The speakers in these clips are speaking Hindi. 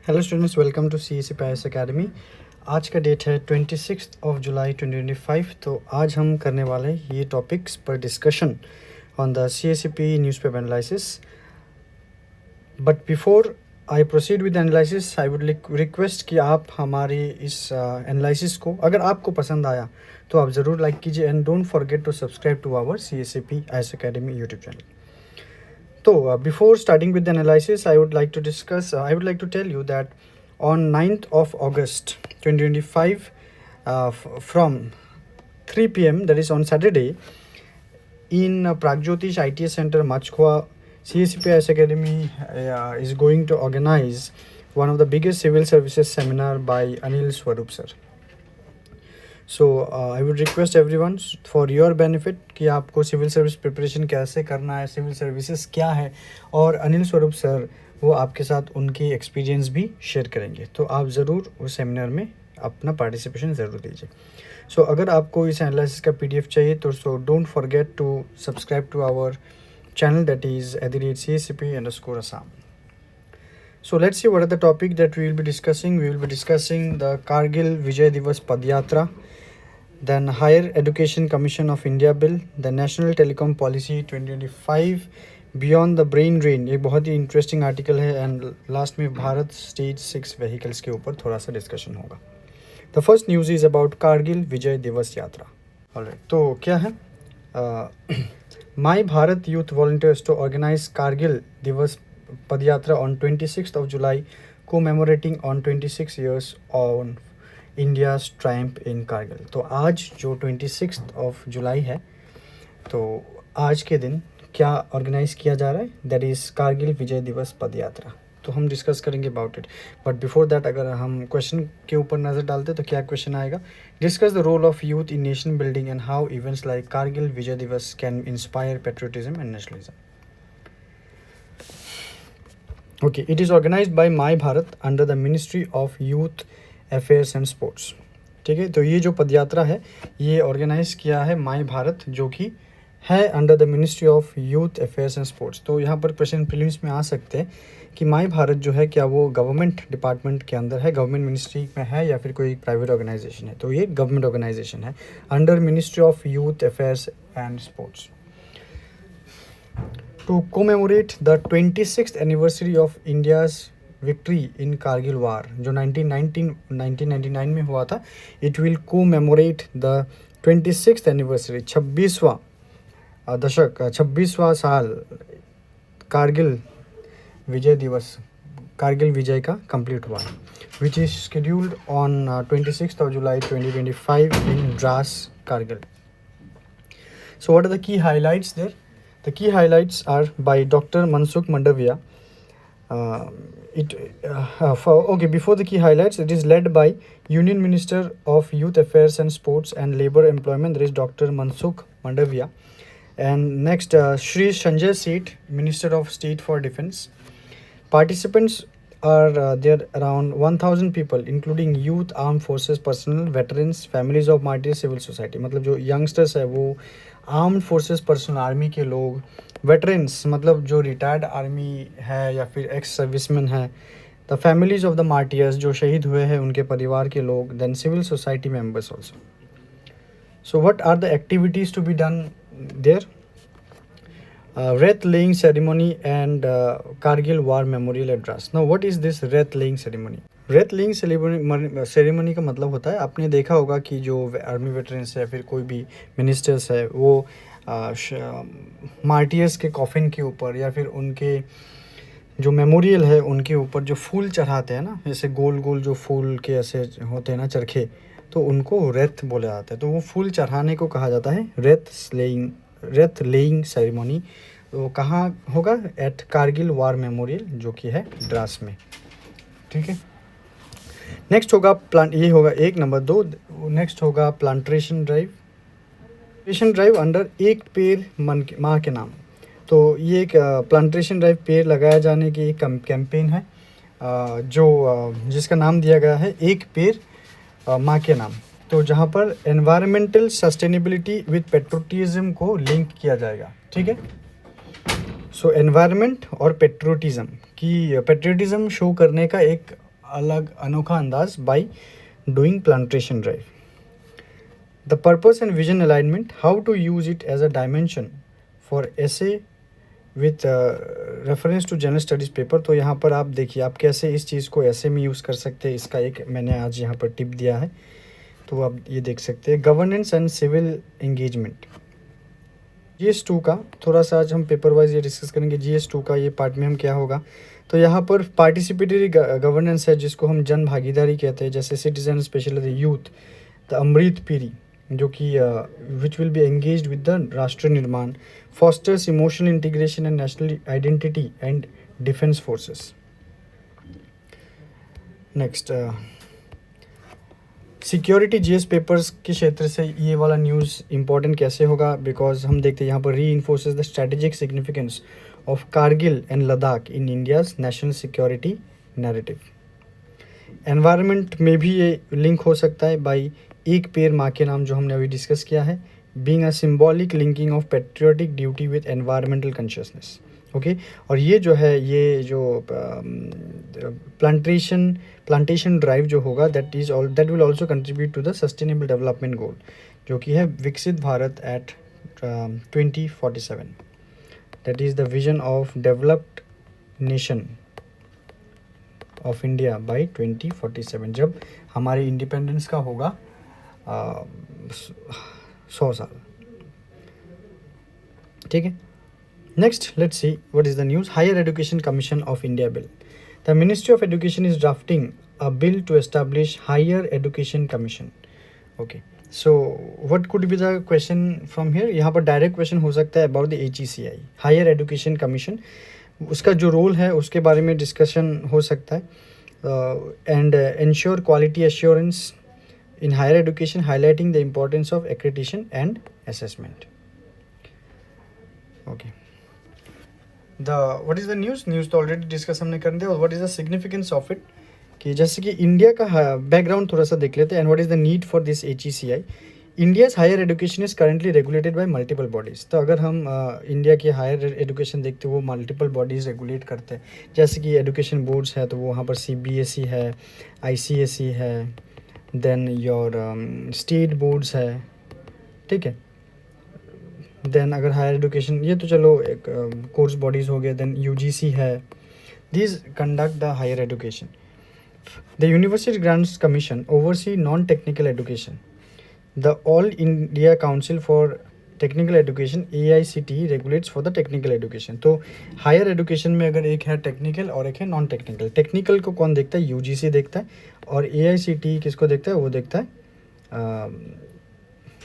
Hello students, welcome to C S C पायस अकेडमी। आज का डेट है 26 जुलाई 2025। तो आज हम करने वाले हैं ये टॉपिक्स पर discussion on the C S C P newspaper analysis. But before I proceed with analysis, I would request कि आप हमारी इस एनालिसिस को, अगर आपको पसंद आया तो आप ज़रूर लाइक कीजिए and don't forget to subscribe to our C S C P IAS academy YouTube channel. So, before starting with the analysis, I would like to tell you that on 9th of August 2025, from 3 p.m., that is on Saturday, in Pragjyotish ITS Center, Machkwa, CSCPIS Academy is going to organize one of the biggest civil services seminar by Anil Swarup sir. So I would request everyone for your benefit कि आपको सिविल सर्विस प्रिपरेशन कैसे करना है, सिविल सर्विसेज क्या है, और अनिल स्वरूप सर वो आपके साथ उनकी एक्सपीरियंस भी शेयर करेंगे। तो आप ज़रूर उस सेमिनार में अपना पार्टिसिपेशन ज़रूर दीजिए। सो अगर आपको इस एनालिसिस का PDF चाहिए तो don't forget to subscribe to our channel, that is @CSCP_Assam. So let's see what are the topic that we will be discussing. We will be discussing the Kargil Vijay Divas Padyatra, then Higher Education Commission of India Bill, the National Telecom Policy 2025, Beyond the Brain Drain, एक बहुत ही इंटरेस्टिंग आर्टिकल है, एंड लास्ट में भारत स्टेज 6 व्हीकल्स के ऊपर थोड़ा सा डिस्कशन होगा। The first news is about Kargil Vijay Diwas यात्रा। ऑलराइट, तो क्या है? My Bharat youth volunteers to organise Kargil Diwas Padyatra on 26th of July, commemorating on 26 years on India's triumph in Kargil. तो आज जो 26th of July है, तो आज के दिन क्या ऑर्गेनाइज किया जा रहा है? दैट इज़ कारगिल विजय दिवस पदयात्रा। तो हम डिस्कस करेंगे about it, but before that अगर हम क्वेश्चन के ऊपर नज़र डालते तो क्या क्वेश्चन आएगा? Discuss the role of youth in nation building and how events like Kargil Vijay Diwas can inspire patriotism and nationalism. Okay, it is organized by My Bharat under the Ministry of Youth Affairs and Sports. ठीक है, तो ये जो पदयात्रा है ये ऑर्गेनाइज किया है माई भारत, जो कि है under the ministry of youth affairs and sports. तो यहाँ पर क्वेश्चन प्रीलिम्स में आ सकते हैं कि माई भारत जो है क्या वो गवर्नमेंट डिपार्टमेंट के अंदर है, गवर्नमेंट मिनिस्ट्री में है, या फिर कोई प्राइवेट ऑर्गेनाइजेशन है? तो ये गवर्नमेंट ऑर्गेनाइजेशन है under ministry of youth affairs and sports. To commemorate the 26th anniversary of India's victory in Kargil War, जो 1999 में हुआ था, it will commemorate the 26th anniversary, 26वां दशक, 26वां साल कारगिल विजय दिवस, कारगिल विजय का कंप्लीट हुआ, which is scheduled on 26th of July 2025 in Dras, Kargil. So what are the key highlights there? The key highlights are by Dr. Mansukh Mandavia. Before the key highlights, it is led by Union Minister of Youth Affairs and Sports and Labour Employment, that is Dr. Mansukh Mandavia. And next, Shri Sanjay Seth, Minister of State for Defence. Participants are there around 1000 people, including youth, armed forces personnel, veterans, families of martyrs, civil society. मतलब जो यंगस्टर्स है वो आर्म्ड फोर्सेस पर्सनल, आर्मी के लोग, वेटरन्स मतलब जो रिटायर्ड आर्मी है या फिर एक्स सर्विसमैन है, the families of the martyrs जो शहीद हुए हैं उनके परिवार के लोग, then civil society members also. So what are the activities to be done there? wreath laying ceremony and Kargil War Memorial Address. Now what is this wreath laying ceremony? wreath laying ceremony का मतलब होता है, आपने देखा होगा कि जो आर्मी वेटरन्स है या फिर कोई भी मिनिस्टर्स है वो मार्टियर्स के कॉफिन के ऊपर या फिर उनके जो मेमोरियल है उनके ऊपर जो फूल चढ़ाते हैं ना, जैसे गोल गोल जो फूल के ऐसे होते हैं ना चरखे, तो उनको रेत बोला जाता है। तो वो फूल चढ़ाने को कहा जाता है रेथ लेइंग सेरेमनी। तो कहाँ होगा? एट कारगिल वार मेमोरियल, जो कि है द्रास में। ठीक है, नेक्स्ट होगा ये होगा 1 नंबर 2। नेक्स्ट होगा प्लांटेशन ड्राइव अंडर एक पेड़ माँ के नाम। तो ये एक प्लांटेशन ड्राइव, पेड़ लगाया जाने की एक कैंपेन है जिसका नाम दिया गया है एक पेड़ माँ के नाम। तो जहाँ पर एनवायरमेंटल सस्टेनेबिलिटी विद पेट्रोटिज्म को लिंक किया जाएगा। ठीक है, सो एनवायरनमेंट और पेट्रियोटिज्म शो करने का एक अलग अनोखा अंदाज by doing plantation drive. The purpose and vision alignment, how to use it as a dimension for essay with reference to general studies paper. तो यहाँ पर आप देखिए आप कैसे इस चीज़ को ऐसे में यूज़ कर सकते हैं. इसका एक मैंने आज यहाँ पर टिप दिया है, तो आप ये देख सकते हैं. Governance and civil engagement, GS2 का थोड़ा सा आज हम पेपर वाइज ये डिस्कस करेंगे. GS2 का ये पार्ट में हम क्या होगा, तो यहाँ पर पार्टिसिपेटरी गवर्नेंस है जिसको हम जन भागीदारी कहते हैं, जैसे सिटीजन स्पेशली यूथ, द अमृत पीढ़ी जो कि which will be engaged with the राष्ट्र निर्माण, fosters emotional integration and national identity and defence forces. Next security. GS papers के क्षेत्र से ये वाला न्यूज़ इंपॉर्टेंट कैसे होगा, बिकॉज हम देखते हैं यहाँ पर reinforces the strategic significance of Kargil and Ladakh in India's national security narrative. Environment में भी ये लिंक हो सकता है बाई एक पेड़ माँ के नाम जो हमने अभी डिस्कस किया है, being a symbolic linking of patriotic duty with environmental consciousness. Okay, और ये जो है ये जो प्लांटेशन ड्राइव जो होगा that will also contribute to the sustainable development goal जो कि है विकसित Bharat at 2047. That is the vision of developed nation of India by 2047, जब हमारे इंडिपेंडेंस का होगा 100 साल. ठीक है. Next let's see what is the news. Higher education commission of India bill. The ministry of education is drafting a bill to establish higher education commission. Okay, so what could be the question from here. यहाँ पर डायरेक्ट क्वेश्चन हो सकता है about the HECI higher education commission, उसका जो रोल है उसके बारे में डिस्कशन हो सकता है. And ensure quality assurance in higher education, highlighting the importance of accreditation and assessment. Okay, what is the news तो already discuss हमने कर दिया. और what is the significance of it, कि जैसे कि इंडिया का बैकग्राउंड थोड़ा सा देख लेते हैं. and what is the need for this HECI. India's higher education is currently regulated by multiple bodies. तो अगर हम इंडिया की हायर एजुकेशन देखते हैं वो मल्टीपल बॉडीज़ रेगुलेट करते हैं, जैसे कि एजुकेशन बोर्ड्स है तो वो वहाँ पर CBSE है, ICSE है, देन योर स्टेट बोर्ड्स है. ठीक है. देन अगर हायर एजुकेशन ये तो चलो एक कोर्स बॉडीज़ हो गए. देन UGC है. These conduct the higher education. The university grants commission oversee non technical education. The all India council for technical education AICTE regulates for the technical education. तो हायर एजुकेशन में अगर एक है टेक्निकल और एक है नॉन टेक्निकल. टेक्निकल को कौन देखता है, UGC देखता है, और AICTE किसको देखता है, वो देखता है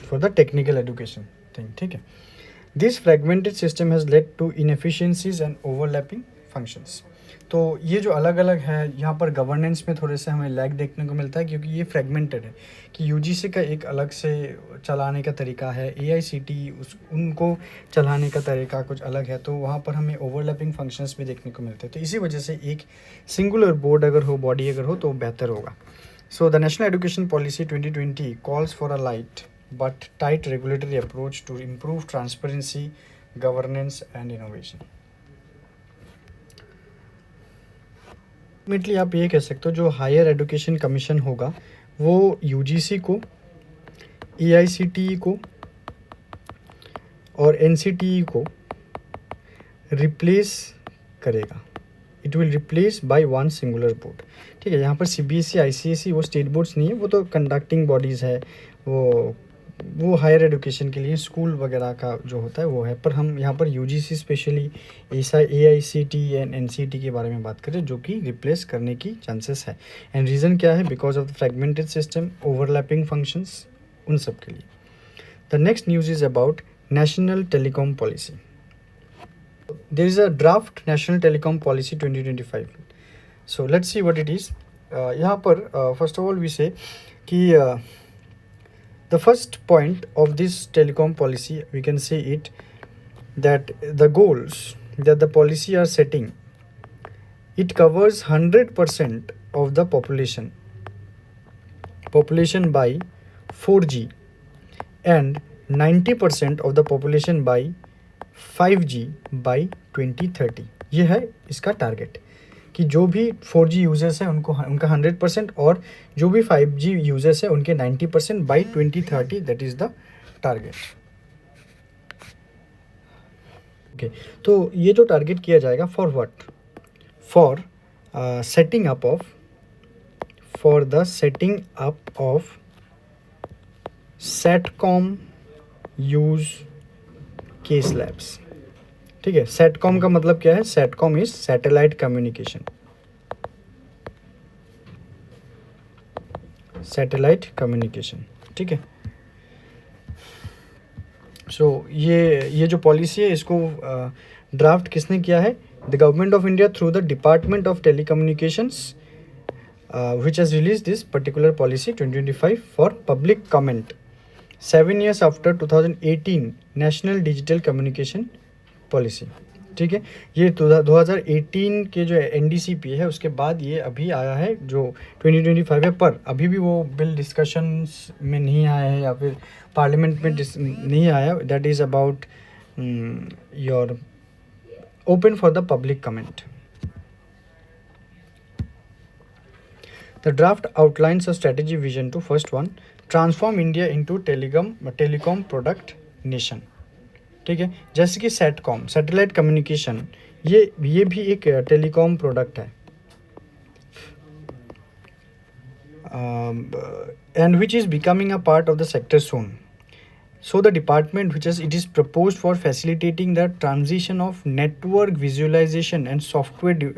for the technical education thing. ठीक है. This fragmented system has led to inefficiencies and overlapping functions. तो ये जो अलग अलग है यहाँ पर गवर्नेंस में थोड़े से हमें लैग देखने को मिलता है, क्योंकि ये फ्रेगमेंटेड है कि UGC का एक अलग से चलाने का तरीका है, AICTE उनको चलाने का तरीका कुछ अलग है, तो वहाँ पर हमें ओवरलैपिंग फंक्शंस भी देखने को मिलते हैं. तो इसी वजह से एक सिंगुलर बोर्ड अगर हो, बॉडी अगर हो, तो बेहतर होगा. So the national education policy 2020 calls for a light but tight regulatory approach to improve transparency, governance and innovation. Ultimately आप ये कह सकते हो जो हायर एजुकेशन कमीशन होगा वो UGC को, AICTE को और NCTE को रिप्लेस करेगा. It will replace by one singular board. ठीक है. यहाँ पर CBSE ICSE वो स्टेट बोर्ड्स नहीं है, वो तो कंडक्टिंग बॉडीज़ है, वो हायर एजुकेशन के लिए स्कूल वगैरह का जो होता है वो है. पर हम यहाँ पर UGC specially AICTE and NCTE के बारे में बात करें जो कि रिप्लेस करने की चांसेस है. एंड रीज़न क्या है, because of the fragmented system, overlapping functions, उन सब के लिए. The next news is about national telecom policy. There is a draft national telecom policy 2025. So let's see what it is. यहाँ पर फर्स्ट ऑफ ऑल वी से कि the first point of this telecom policy, we can say it that the goals that the policy are setting, it covers 100% of the population by 4G and 90% of the population by 5G by 2030. ये है इसका टारगेट कि जो भी 4G यूजर्स हैं उनको उनका 100% और जो भी 5G यूजर्स हैं उनके 90% by 2030, that is the target. Okay, तो ये जो टारगेट किया जाएगा for what, for setting up of, for the setting up of sitcom use case labs. ठीक है, सेटकॉम का मतलब क्या है? Sitcom is satellite communication, satellite communication. ठीक है, सो ये जो पॉलिसी है इसको ड्राफ्ट किसने किया है? The government of India through the department of telecommunications which has released this particular policy 2025 for public comment 7 years after 2018 national digital communication policy। ठीक है, ये 2018 के जो NDCP है उसके बाद ये अभी आया है जो 2025 है, पर अभी भी वो बिल डिस्कशंस में नहीं आया है या फिर पार्लियामेंट में नहीं आया। That is about your open for the public comment. The draft outlines a strategy vision to first one, transform India into telecom product nation। ठीक है, जैसे कि सेटकॉम, सैटेलाइट कम्युनिकेशन, ये भी एक टेलीकॉम प्रोडक्ट है, and which is becoming a part of the sector soon। So the department it is proposed for facilitating the transition of network visualization and software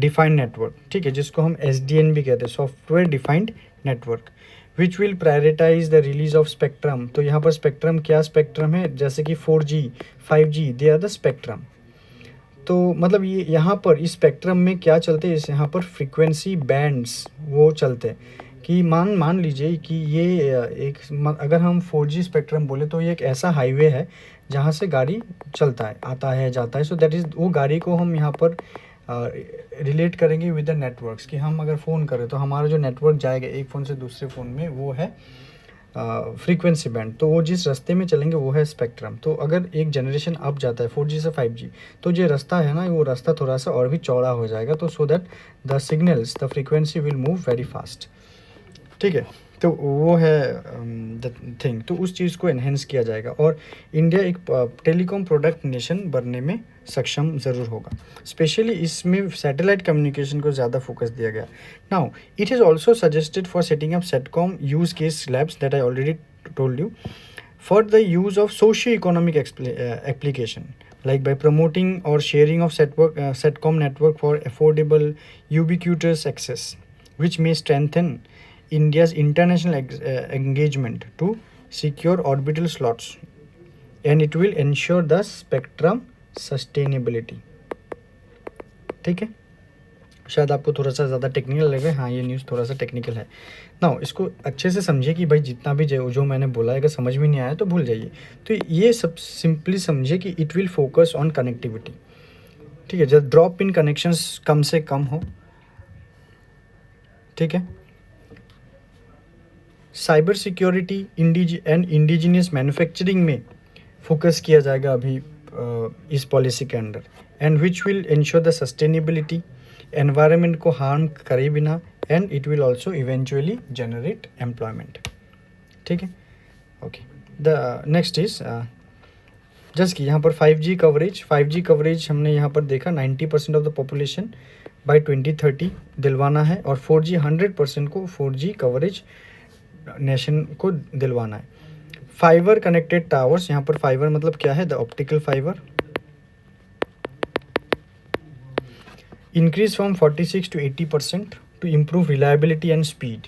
defined network। ठीक है, जिसको हम SDN भी कहते हैं, software defined network, which will prioritise the release of spectrum. तो यहाँ पर स्पेक्ट्रम क्या स्पेक्ट्रम है? जैसे कि 4G 5G, they are the spectrum. तो मतलब ये यहाँ पर इस स्पेक्ट्रम में क्या चलते हैं? यहाँ पर फ्रीक्वेंसी बैंड्स वो चलते हैं कि मान लीजिए कि ये अगर हम 4G स्पेक्ट्रम बोले तो ये एक ऐसा हाईवे है जहाँ से गाड़ी चलता है, आता है जाता है। सो दैट इज़, वो गाड़ी को हम यहाँ पर रिलेट करेंगे विद द नेटवर्क्स, कि हम अगर फ़ोन करें तो हमारा जो नेटवर्क जाएगा एक फ़ोन से दूसरे फ़ोन में वो है फ्रीक्वेंसी बैंड। तो वो जिस रास्ते में चलेंगे वो है स्पेक्ट्रम। तो अगर एक जनरेशन अप जाता है 4G से 5G, तो जो रास्ता है ना, वो रास्ता थोड़ा सा और भी चौड़ा हो जाएगा, तो so that the signals, the frequency will move very fast. ठीक है, तो वो है द थिंग, तो उस चीज़ को एनहेंस किया जाएगा और इंडिया एक टेलीकॉम प्रोडक्ट नेशन बनने में सक्षम ज़रूर होगा। स्पेशली इसमें सैटेलाइट कम्युनिकेशन को ज़्यादा फोकस दिया गया। Now it is also suggested for setting up sitcom use case labs, that I already told you, for the use of socio economic application, like by promoting or sharing of setcom network for affordable ubiquitous access, which may strengthen India's international engagement to secure orbital slots, and it will ensure the spectrum sustainability। ठीक है, शायद आपको थोड़ा सा ज़्यादा टेक्निकल लगे, हाँ ये न्यूज़ थोड़ा सा टेक्निकल है। नाउ इसको अच्छे से समझिए कि भाई जितना भी जो मैंने बोला है अगर समझ में नहीं आया तो भूल जाइए। तो ये सब सिंपली समझिए कि it will focus on connectivity. ठीक है, जब ड्रॉप इन कनेक्शंस कम से कम हो। ठीक है, cyber security and indigenous manufacturing में फोकस किया जाएगा अभी इस पॉलिसी के under, and which will ensure the sustainability, environment को हार्म करे बिना, and it will also eventually generate employment. ठीक है, okay. The next is just कि यहाँ पर 5G कवरेज हमने यहाँ पर देखा 90% ऑफ द पॉपुलेशन बाय 2030 दिलवाना है, और 4G 100% को 4G कवरेज नेशन को दिलवाना है। फाइबर कनेक्टेड टावर्स, यहाँ पर फाइबर मतलब क्या है? The optical fibre increase from 46 to 80% to improve reliability and speed.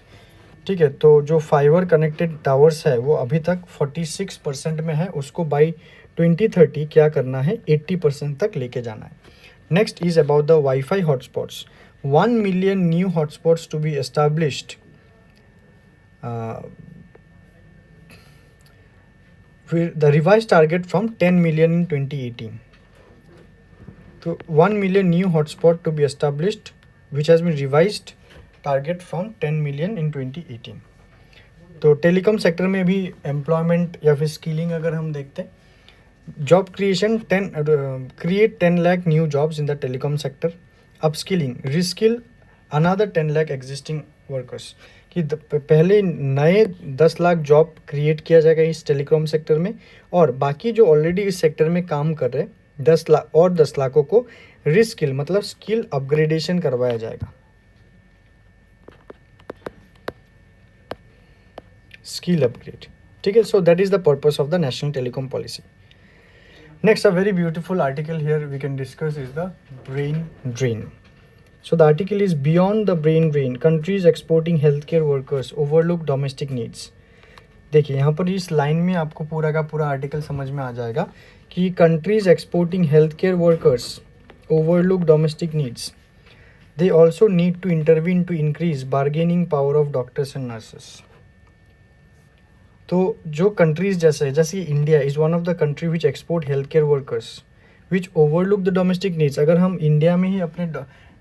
ठीक है, तो जो फाइबर कनेक्टेड टावर्स है वो अभी तक 46% में है, उसको बाई 2030 क्या करना है? 80% तक लेके जाना है। Next is about the wifi hotspots, 1 million new hotspots to be established with the revised target from 10 million in 2018 to 1 million new hotspot to be established, which has been revised target from 10 million in 2018। तो टेलीकॉम सेक्टर में भी एम्प्लॉयमेंट या फिर स्किलिंग अगर हम देखते हैं, job creation create 10 lakh new jobs in the telecom sector upskilling, reskill another 10 lakh existing workers, कि पहले नए 10 लाख जॉब क्रिएट किया जाएगा इस टेलीकॉम सेक्टर में, और बाकी जो ऑलरेडी इस सेक्टर में काम कर रहे हैं 10 लाख और 10 लाखों को रिस्किल मतलब स्किल अपग्रेडेशन करवाया जाएगा, स्किल अपग्रेड, ठीक है. So that is the purpose of the national telecom policy. Next, a very beautiful article here we can discuss is the brain drain. So the article is beyond the brain drain, countries exporting healthcare workers overlook domestic needs. देखिए यहाँ पर इस लाइन में आपको पूरा का पूरा आर्टिकल समझ में आ जाएगा कि countries exporting health care workers overlook domestic needs. They also need to intervene to increase bargaining power of doctors and nurses. तो जो कंट्रीज जैसे India is one of the country which export health care workers which overlook the domestic needs. अगर हम इंडिया में ही अपने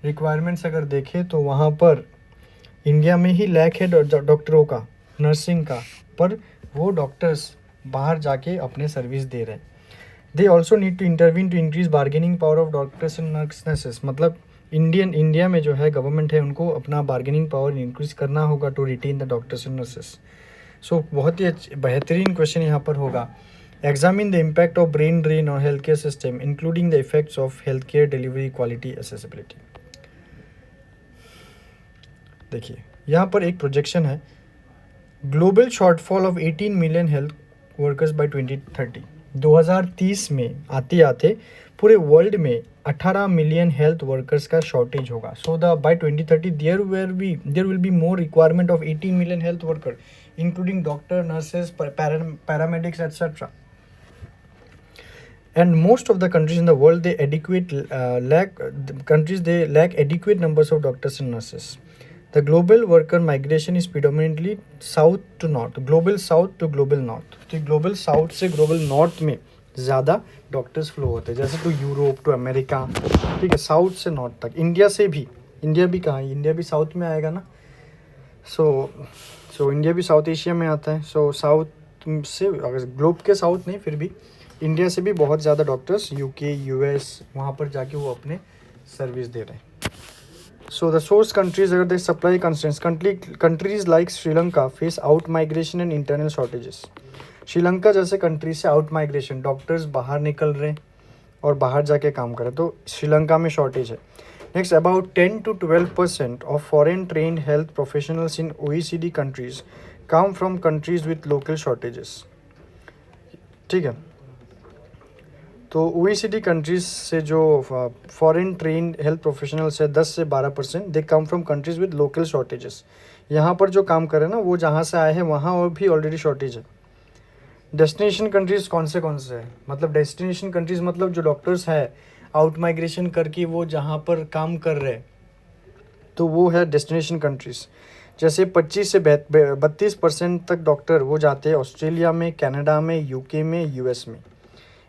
रिक्वायरमेंट्स अगर देखें तो वहाँ पर इंडिया में ही लैक है डॉक्टरों का, नर्सिंग का, पर वो डॉक्टर्स बाहर जाके अपने सर्विस दे रहे हैं. They also need to intervene to increase bargaining power of doctors and nurses. मतलब इंडिया में जो है गवर्नमेंट है उनको अपना बार्गेनिंग पावर इंक्रीज करना होगा to retain the doctors and nurses. So बहुत ही बेहतरीन क्वेश्चन यहाँ पर होगा. Examine the impact of brain drain और health care system including the effects of health care delivery quality accessibility. देखिए यहाँ पर एक प्रोजेक्शन है, global shortfall of 18 million health workers by 2030. 2030 में आते आते पूरे वर्ल्ड में 18 मिलियन हेल्थ वर्कर्स का शॉर्टेज होगा. So the by 2030 there will be more requirement of 18 million health worker including doctor, nurses, paramedics etcetera. And most of the countries in the world they lack adequate numbers of doctors and nurses. The global worker migration is predominantly south to north, global south to global north. तो global south से global north में ज़्यादा डॉक्टर्स फ्लो होते हैं, जैसे टू यूरोप, टू अमेरिका, ठीक है, साउथ से नॉर्थ तक. इंडिया भी कहाँ है, इंडिया भी साउथ में आएगा ना. सो इंडिया भी साउथ एशिया में आता है. सो साउथ से, अगर ग्लोब के साउथ नहीं, फिर भी इंडिया से भी बहुत ज़्यादा डॉक्टर्स यूके, यूएस वहाँ पर जाके वो अपने सर्विस दे रहे हैं. सो द सोर्स कंट्रीज, अगर they supply constraints, countries like Sri Lanka face out migration and internal shortages. Sri Lanka जैसे कंट्री से आउट माइग्रेशन, डॉक्टर्स बाहर निकल रहे हैं और बाहर जाके काम कर रहे हैं, तो श्रीलंका में शॉर्टेज है. Next, about 10 to 12% of foreign trained health professionals in OECD countries come from countries with local shortages. ठीक है, तो OECD कंट्रीज से जो फॉरेन ट्रेन हेल्थ प्रोफेशनल्स है 10 से 12% they come from countries with local shortages. यहाँ पर जो काम कर रहे हैं ना वो जहाँ से आए हैं वहाँ और भी ऑलरेडी शॉर्टेज है. डेस्टिनेशन कंट्रीज कौन से है, मतलब डेस्टिनेशन कंट्रीज मतलब जो डॉक्टर्स है आउट माइग्रेशन करके वो जहाँ पर काम कर रहे हैं तो वो है डेस्टिनेशन कंट्रीज. जैसे 25 से 32% तक डॉक्टर वो जाते हैं ऑस्ट्रेलिया में, कनाडा में, यूके में, यूएस में.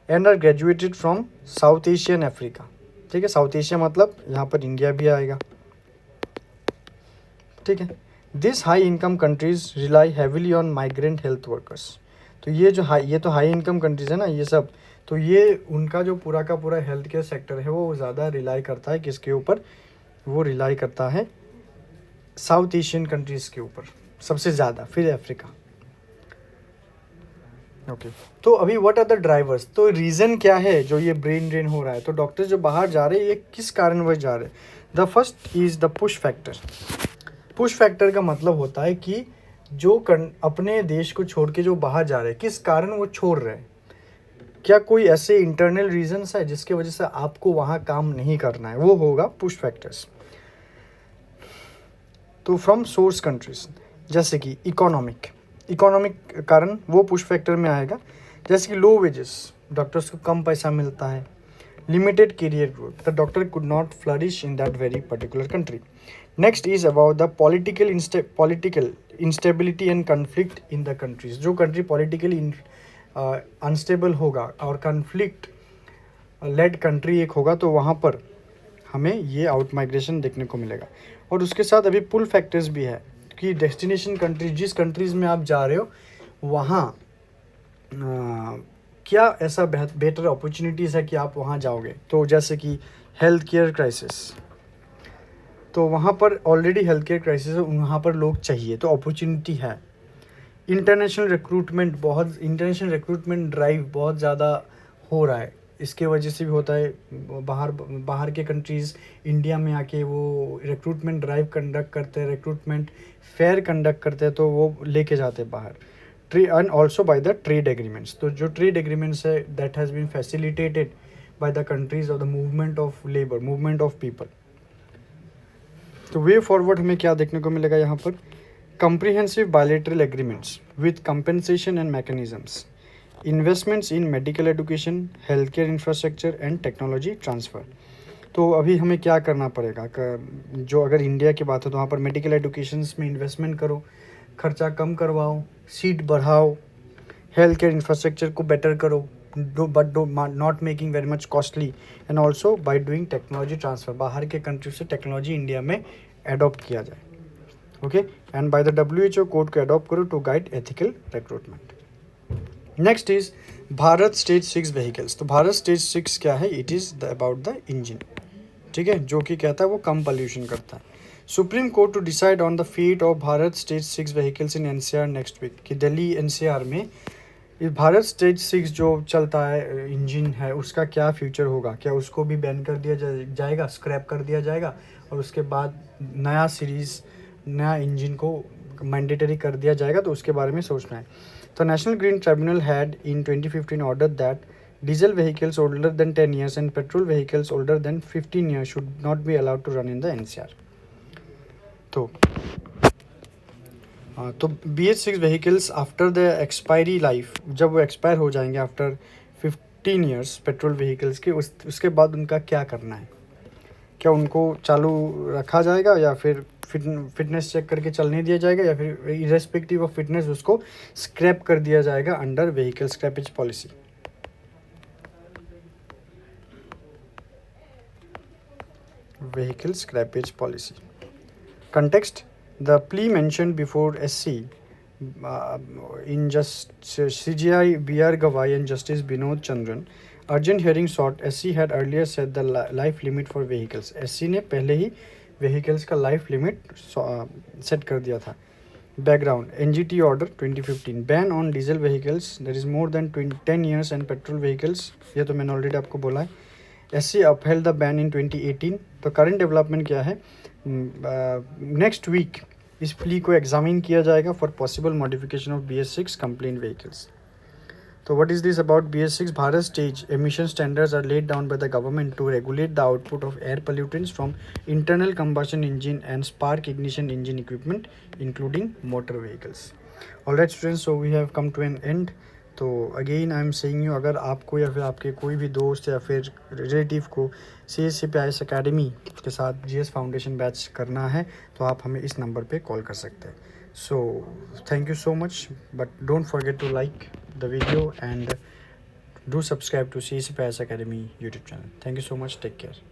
And are graduated from South Asia and Africa. ठीक है, साउथ एशिया मतलब यहाँ पर इंडिया भी आएगा. ठीक है, this high income countries rely heavily on migrant health workers. तो ये तो हाई इनकम कंट्रीज है ना ये सब, तो ये उनका जो पूरा का पूरा हेल्थ केयर सेक्टर है वो ज़्यादा रिलाई करता है किसके ऊपर, वो रिलाई करता है साउथ एशियन कंट्रीज़ के ऊपर सबसे ज़्यादा, फिर अफ्रीका. ओके तो अभी व्हाट आर द ड्राइवर्स, तो रीज़न क्या है जो ये ब्रेन ड्रेन हो रहा है, तो डॉक्टर्स जो बाहर जा रहे हैं ये किस कारणवश जा रहे हैं. The first is the push factor. Push factor का मतलब होता है कि जो अपने देश को छोड़ के जो बाहर जा रहे हैं किस कारण वो छोड़ रहे हैं, क्या कोई ऐसे इंटरनल रीजंस है जिसके वजह से आपको वहाँ काम नहीं करना है, वो होगा पुश फैक्टर्स. तो फ्रॉम सोर्स कंट्रीज, जैसे कि इकोनॉमिक कारण वो पुश फैक्टर में आएगा. जैसे कि लो वेजेस, डॉक्टर्स को कम पैसा मिलता है, limited career growth, the doctor could not flourish in that very particular country. Next is about the political instability and conflict in the countries. जो कंट्री पॉलिटिकली अनस्टेबल होगा और कन्फ्लिक्ट लेड कंट्री एक होगा तो वहाँ पर हमें ये आउट माइग्रेशन देखने को मिलेगा. और उसके साथ अभी पुल फैक्टर्स भी है कि डेस्टिनेशन कंट्रीज, जिस कंट्रीज़ में आप जा रहे हो वहाँ क्या ऐसा बेटर अपॉर्चुनिटीज़ है कि आप वहाँ जाओगे. तो जैसे कि हेल्थ केयर क्राइसिस, तो वहाँ पर ऑलरेडी हेल्थ केयर क्राइसिस है, वहाँ पर लोग चाहिए, तो अपॉर्चुनिटी है। इंटरनेशनल रिक्रूटमेंट ड्राइव बहुत ज़्यादा हो रहा है, इसके वजह से भी होता है। बाहर के कंट्रीज़ इंडिया में आके वो रिक्रूटमेंट ड्राइव कंडक्ट करते हैं, रिक्रूटमेंट फेयर कंडक्ट करते हैं, तो वो लेके जाते हैं बाहर। And also by the trade agreements, तो जो ट्रेड एग्रीमेंट्स है that has been facilitated by the countries of the movement of labour, movement of people. तो वे फॉरवर्ड हमें क्या देखने को मिलेगा यहाँ पर? comprehensive bilateral agreements with compensation and mechanisms, investments in medical education, healthcare infrastructure and technology transfer। तो अभी हमें क्या करना पड़ेगा? जो अगर इंडिया की बात है तो वहाँ पर मेडिकल एजुकेशंस में इन्वेस्टमेंट करो, खर्चा कम करवाओ, सीट बढ़ाओ, हेल्थ केयर इंफ्रास्ट्रक्चर को बेटर करो, but not making very much costly, and also by doing technology transfer, बाहर के कंट्री से टेक्नोलॉजी इंडिया में एडॉप्ट किया जाए। Okay, and by the WHO code को अडॉप्ट करो to guide ethical recruitment. Next is Bharat stage 6 vehicles. तो भारत स्टेज 6 क्या है? It is about the engine, ठीक है, जो कि कहता है वो कम पॉल्यूशन करता है। Supreme Court to decide on the fate of Bharat stage 6 vehicles in NCR next week. कि दिल्ली NCR में इस भारत स्टेज 6 जो चलता है इंजन है, उसका क्या फ्यूचर होगा? क्या उसको भी बैन कर दिया जाएगा, स्क्रैप कर दिया जाएगा, और उसके बाद नया इंजन को मैंडेटरी कर दिया जाएगा? तो उसके बारे में सोचना है। तो National Green Tribunal had in 2015 order that diesel vehicles older than 10 years and petrol vehicles older than 15 years should not be allowed to run in the NCR। तो BS6 vehicles after the expiry life, जब वो एक्सपायर हो जाएंगे आफ्टर 15 years पेट्रोल व्हीकल्स के, उसके बाद उनका क्या करना है? क्या उनको चालू रखा जाएगा, या फिर फिटनेस चेक करके चलने दिया जाएगा, या फिर इरेस्पेक्टिव ऑफ फिटनेस उसको स्क्रैप कर दिया जाएगा under vehicle scrappage policy? Vehicle scrappage policy context, the plea mentioned before SC in just CGI BR Gawai and Justice Binod Chandran urgent hearing sought। SC had earlier set the life limit for vehicles। SC ने पहले ही vehicles का life limit सेट कर दिया था। Background, NGT order 2015 ban on diesel vehicles that is more than 10 years and petrol vehicles, ये तो मैंने ऑलरेडी आपको बोला है। SC upheld the ban in 2018। तो करंट डेवलपमेंट क्या है? नेक्स्ट वीक इस प्ली को एग्जामिन किया जाएगा for possible modification of BS6 compliant vehicles. तो what is this about BS6? Bharat stage emission standards are laid down by the government to regulate the output of air pollutants from internal combustion engine and spark ignition engine equipment including motor vehicles। Alright students, so we have come to an end। तो again I am saying you, अगर आपको या फिर आपके कोई भी दोस्त या फिर रिलेटिव को CSCP-IAS अकेडमी के साथ GS फाउंडेशन बैच करना है तो आप हमें इस नंबर पे कॉल कर सकते हैं। So thank you so much, but don't forget to like the video and do subscribe to CSCP-IAS academy YouTube channel. Thank you so much, take care.